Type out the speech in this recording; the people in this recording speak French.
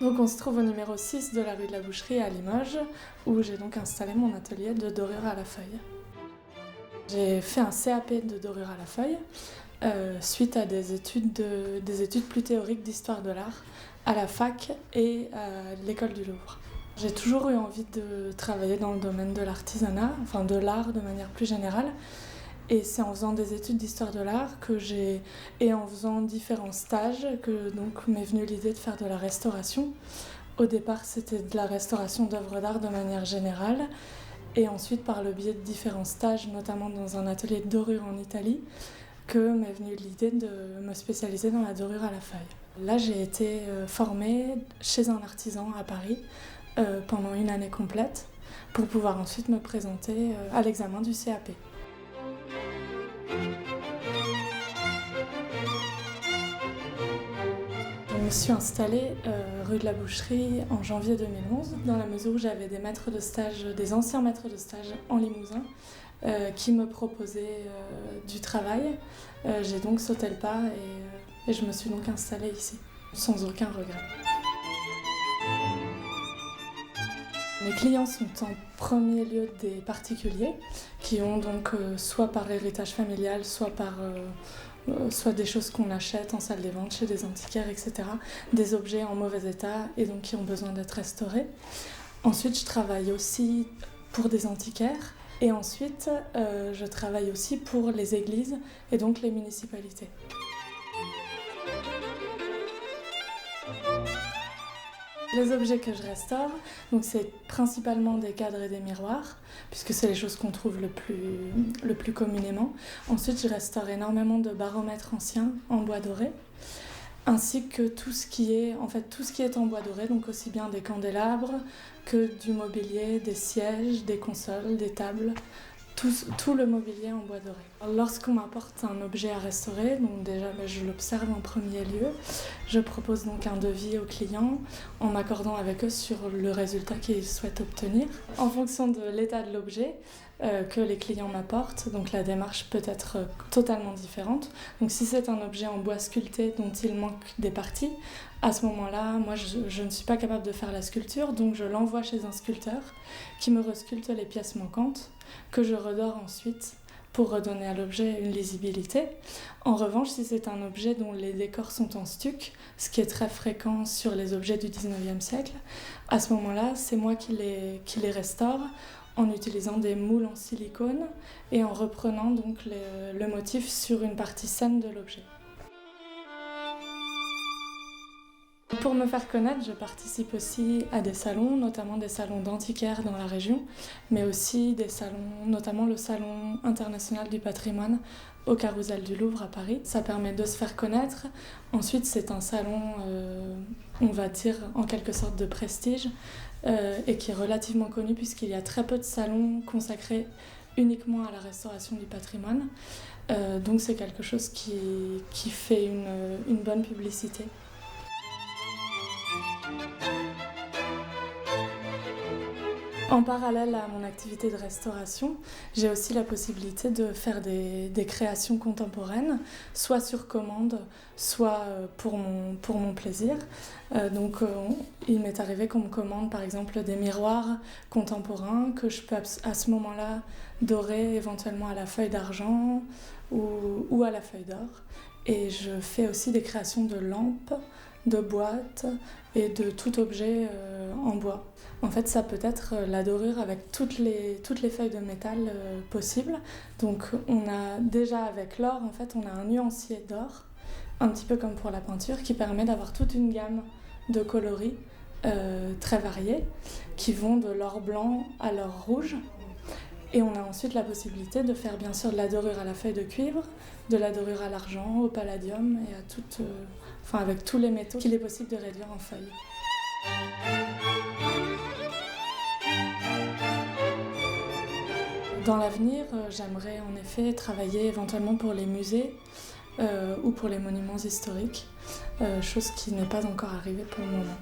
Donc on se trouve au numéro 6 de la rue de la Boucherie à Limoges, où j'ai donc installé mon atelier de dorure à la feuille. J'ai fait un CAP de dorure à la feuille, suite à des études plus théoriques d'histoire de l'art à la fac et à l'école du Louvre. J'ai toujours eu envie de travailler dans le domaine de l'artisanat, enfin de l'art de manière plus générale. Et c'est en faisant des études d'histoire de l'art et en faisant différents stages que donc m'est venue l'idée de faire de la restauration. Au départ, c'était de la restauration d'œuvres d'art de manière générale. Et ensuite, par le biais de différents stages, notamment dans un atelier de dorure en Italie, que m'est venue l'idée de me spécialiser dans la dorure à la feuille. Là, j'ai été formée chez un artisan à Paris pendant 1 année complète pour pouvoir ensuite me présenter à l'examen du CAP. Je me suis installée rue de la Boucherie en janvier 2011, dans la mesure où j'avais des anciens maîtres de stage en Limousin qui me proposaient du travail. J'ai donc sauté le pas et je me suis donc installée ici, sans aucun regret. Mes clients sont en premier lieu des particuliers qui ont donc soit par héritage familial, soit des choses qu'on achète en salle des ventes chez des antiquaires, etc. Des objets en mauvais état et donc qui ont besoin d'être restaurés. Ensuite, je travaille aussi pour des antiquaires et ensuite, je travaille aussi pour les églises et donc les municipalités. Les objets que je restaure, donc c'est principalement des cadres et des miroirs, puisque c'est les choses qu'on trouve le plus communément. Ensuite, je restaure énormément de baromètres anciens en bois doré, ainsi que tout ce qui est en bois doré, donc aussi bien des candélabres que du mobilier, des sièges, des consoles, des tables. Tout le mobilier en bois doré. Lorsqu'on m'apporte un objet à restaurer, donc déjà je l'observe en premier lieu, je propose donc un devis au client en m'accordant avec eux sur le résultat qu'ils souhaitent obtenir. En fonction de l'état de l'objet que les clients m'apportent, donc la démarche peut être totalement différente. Donc si c'est un objet en bois sculpté dont il manque des parties, à ce moment-là, moi je ne suis pas capable de faire la sculpture, donc je l'envoie chez un sculpteur qui me resculpte les pièces manquantes, que je redore ensuite pour redonner à l'objet une lisibilité. En revanche, si c'est un objet dont les décors sont en stuc, ce qui est très fréquent sur les objets du 19e siècle, à ce moment-là, c'est moi qui les restaure en utilisant des moules en silicone et en reprenant donc le motif sur une partie saine de l'objet. Pour me faire connaître, je participe aussi à des salons, notamment des salons d'antiquaires dans la région, mais aussi des salons, notamment le Salon international du patrimoine au Carrousel du Louvre à Paris. Ça permet de se faire connaître. Ensuite, c'est un salon, on va dire, en quelque sorte de prestige, et qui est relativement connu puisqu'il y a très peu de salons consacrés uniquement à la restauration du patrimoine. Donc c'est quelque chose qui fait une bonne publicité. En parallèle à mon activité de restauration, j'ai aussi la possibilité de faire des créations contemporaines, soit sur commande, soit pour mon plaisir. Il m'est arrivé qu'on me commande par exemple des miroirs contemporains que je peux à ce moment-là dorer éventuellement à la feuille d'argent ou à la feuille d'or. Et je fais aussi des créations de lampes, de boîtes et de tout objet en bois. En fait, ça peut être la dorure avec toutes les feuilles de métal possibles. Donc, on a déjà avec l'or, en fait, on a un nuancier d'or, un petit peu comme pour la peinture, qui permet d'avoir toute une gamme de coloris très variés, qui vont de l'or blanc à l'or rouge. Et on a ensuite la possibilité de faire bien sûr de la dorure à la feuille de cuivre, de la dorure à l'argent, au palladium et avec tous les métaux qu'il est possible de réduire en feuilles. Dans l'avenir, j'aimerais en effet travailler éventuellement pour les musées ou pour les monuments historiques, chose qui n'est pas encore arrivée pour le moment.